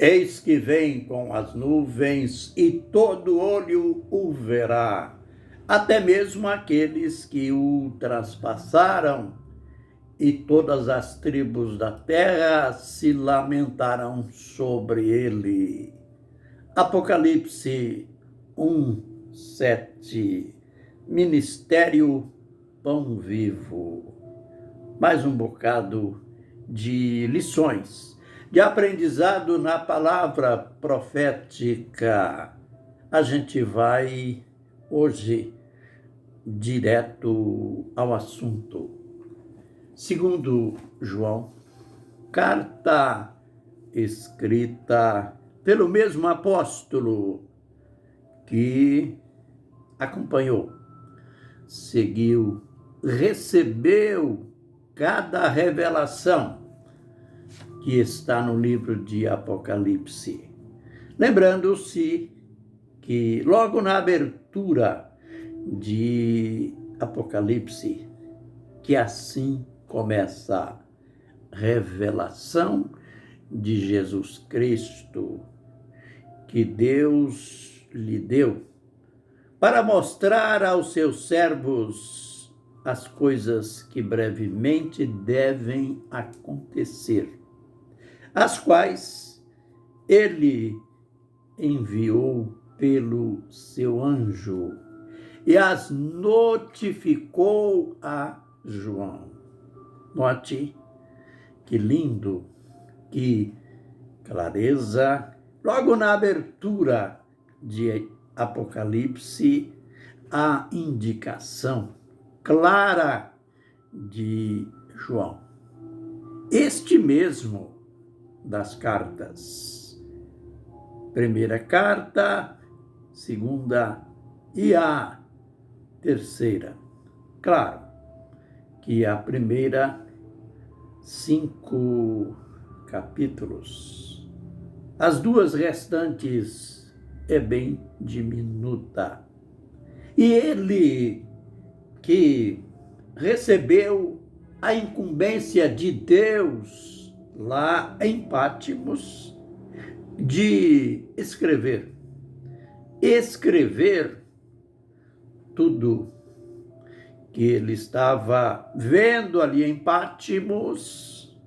Eis que vem com as nuvens, e todo olho o verá, até mesmo aqueles que o traspassaram, e todas as tribos da terra se lamentarão sobre ele. Apocalipse 1:7. Ministério Pão Vivo. Mais um bocado de lições, de aprendizado na palavra profética. A gente vai hoje direto ao assunto. Segundo João, carta escrita pelo mesmo apóstolo que acompanhou, seguiu, recebeu cada revelação que está no livro de Apocalipse. Lembrando-se que logo na abertura de Apocalipse, que assim começa a revelação de Jesus Cristo, que Deus lhe deu para mostrar aos seus servos as coisas que brevemente devem acontecer, as quais ele enviou pelo seu anjo e as notificou a João. Note que lindo, que clareza, logo na abertura de Apocalipse, a indicação clara de João. Este mesmo das cartas. Primeira carta, segunda e a terceira. Claro que a primeira, 5 capítulos. As duas restantes é bem diminuta. E ele que recebeu a incumbência de Deus lá em Pátimos de escrever tudo que ele estava vendo ali em Pátimos,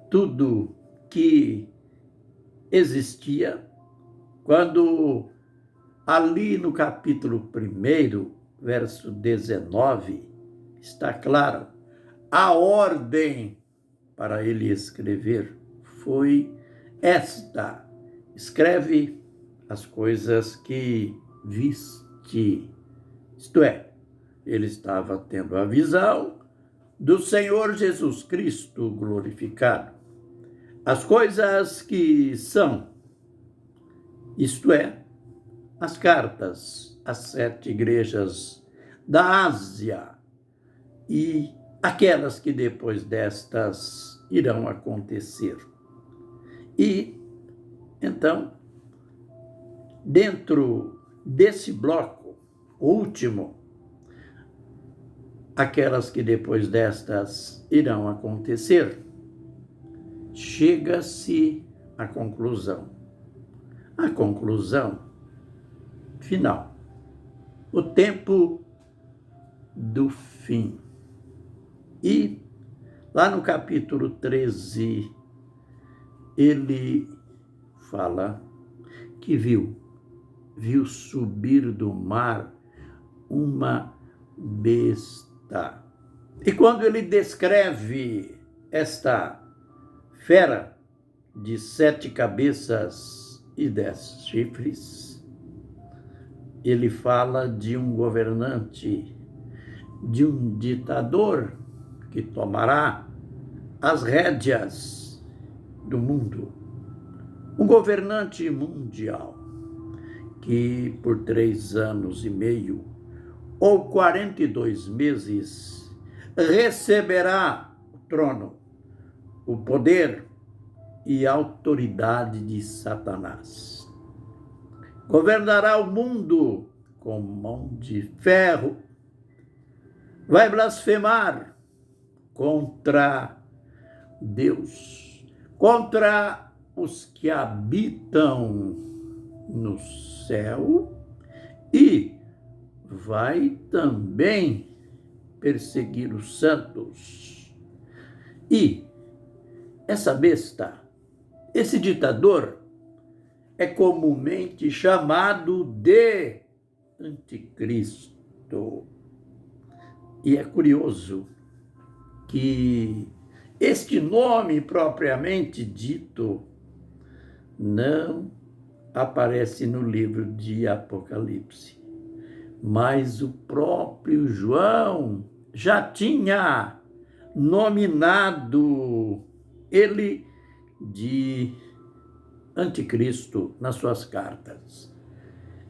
tudo que existia, quando ali no capítulo 1, verso 19, está claro, a ordem para ele escrever foi esta: escreve as coisas que viste. Isto é, ele estava tendo a visão do Senhor Jesus Cristo glorificado. As coisas que são, isto é, as cartas às 7 igrejas da Ásia e aquelas que depois destas irão acontecer. E, então, dentro desse bloco último, aquelas que depois destas irão acontecer, chega-se à conclusão. A conclusão final. O tempo do fim. E lá no capítulo 13, ele fala que viu subir do mar uma besta. E quando ele descreve esta fera de 7 cabeças e 10 chifres, ele fala de um governante, de um ditador que tomará as rédeas do mundo. Um governante mundial que por 3 anos e meio ou 42 meses receberá o trono, o poder e a autoridade de Satanás. Governará o mundo com mão de ferro, vai blasfemar contra Deus, contra os que habitam no céu e vai também perseguir os santos. E essa besta, esse ditador, é comumente chamado de Anticristo. E é curioso que este nome propriamente dito não aparece no livro de Apocalipse, mas o próprio João já tinha nominado ele de Anticristo nas suas cartas.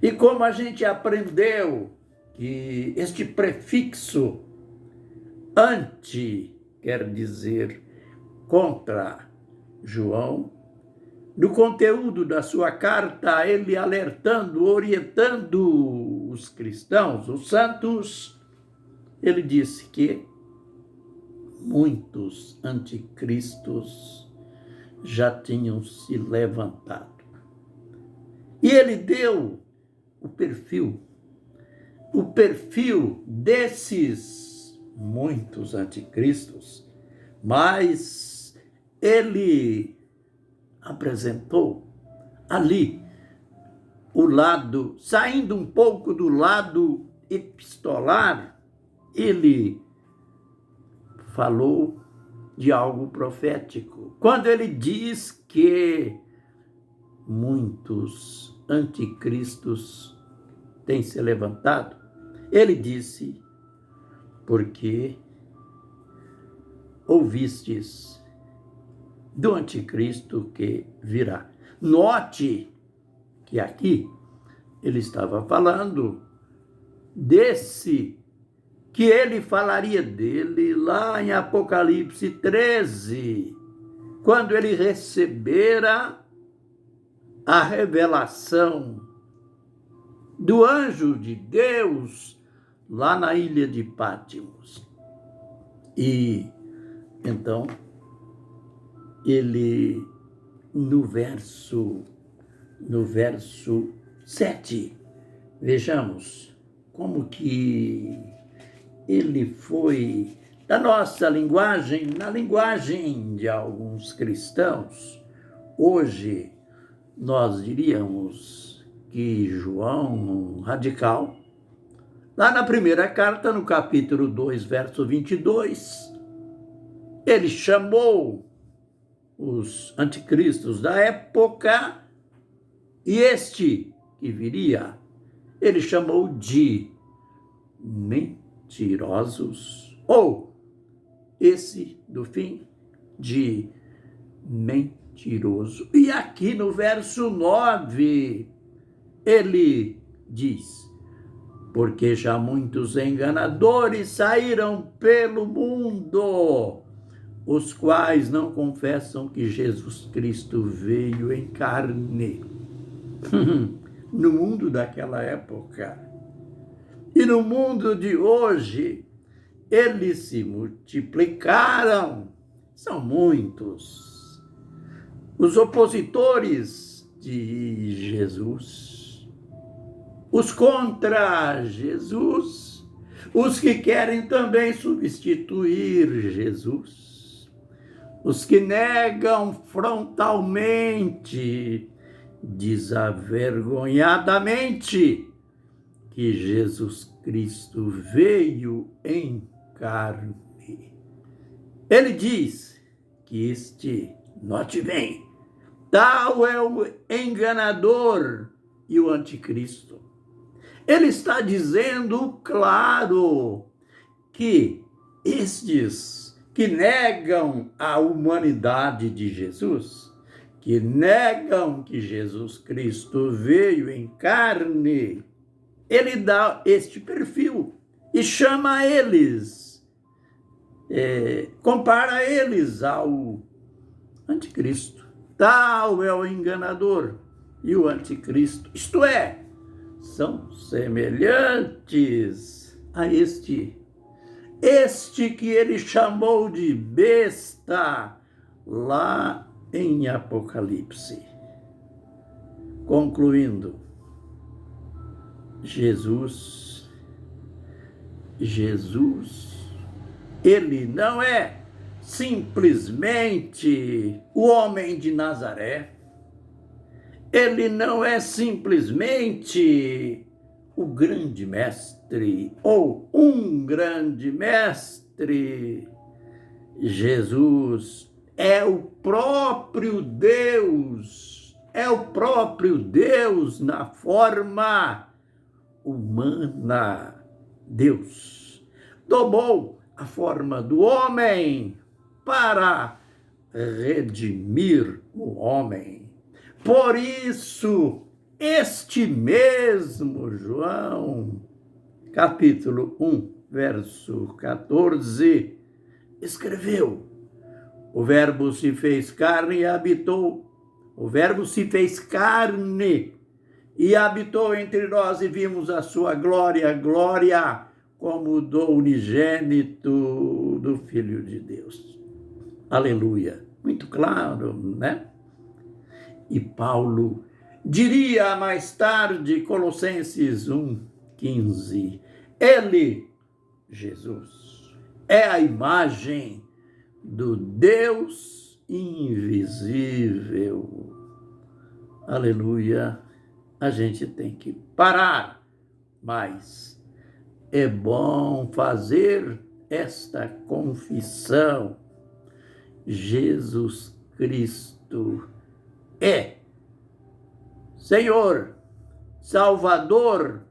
E como a gente aprendeu que este prefixo anti quer dizer contra João, no conteúdo da sua carta, ele alertando, orientando os cristãos, os santos, ele disse que muitos anticristos já tinham se levantado. E ele deu o perfil desses muitos anticristos, mas ele apresentou ali o lado, saindo um pouco do lado epistolar, ele falou de algo profético. Quando ele diz que muitos anticristos têm se levantado, ele disse, porque ouvistes do anticristo que virá. Note que aqui ele estava falando desse, que ele falaria dele lá em Apocalipse 13, quando ele recebera a revelação do anjo de Deus lá na ilha de Pátimos. E então ele, no verso 7, vejamos como que ele foi, da nossa linguagem, na linguagem de alguns cristãos, hoje nós diríamos que João, um radical, lá na primeira carta, no capítulo 2, verso 22, ele chamou os anticristos da época, e este que viria, ele chamou de mentirosos, ou esse do fim, de mentiroso. E aqui no verso 9, ele diz, porque já muitos enganadores saíram pelo mundo, os quais não confessam que Jesus Cristo veio em carne. No mundo daquela época e no mundo de hoje, eles se multiplicaram, são muitos. Os opositores de Jesus, os contra Jesus, os que querem também substituir Jesus, os que negam frontalmente, desavergonhadamente, que Jesus Cristo veio em carne. Ele diz que note bem, tal é o enganador e o anticristo. Ele está dizendo, claro, que estes que negam a humanidade de Jesus, que negam que Jesus Cristo veio em carne, ele dá este perfil e chama eles, compara eles ao anticristo. Tal é o enganador e o anticristo, isto é, são semelhantes a este que ele chamou de besta lá em Apocalipse. Concluindo, Jesus, ele não é simplesmente o homem de Nazaré, ele não é simplesmente o grande mestre ou um grande mestre. Jesus é o próprio Deus, na forma humana. Deus tomou a forma do homem para redimir o homem. Por isso, este mesmo João, capítulo 1, verso 14, escreveu: o Verbo se fez carne e habitou. O Verbo se fez carne e habitou entre nós, e vimos a sua glória, como do unigênito do Filho de Deus. Aleluia. Muito claro, né? E Paulo diria mais tarde, Colossenses 1:15, ele, Jesus, é a imagem do Deus invisível. Aleluia. A gente tem que parar, mas é bom fazer esta confissão. Jesus Cristo é Senhor, Salvador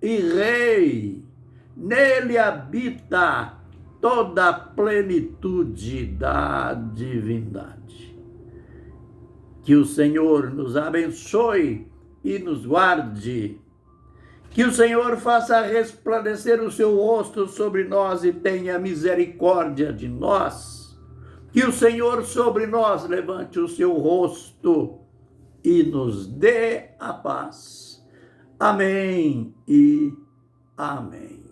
e Rei. Nele habita toda a plenitude da divindade. Que o Senhor nos abençoe e nos guarde. Que o Senhor faça resplandecer o seu rosto sobre nós e tenha misericórdia de nós. Que o Senhor sobre nós levante o seu rosto e nos dê a paz. Amém e amém.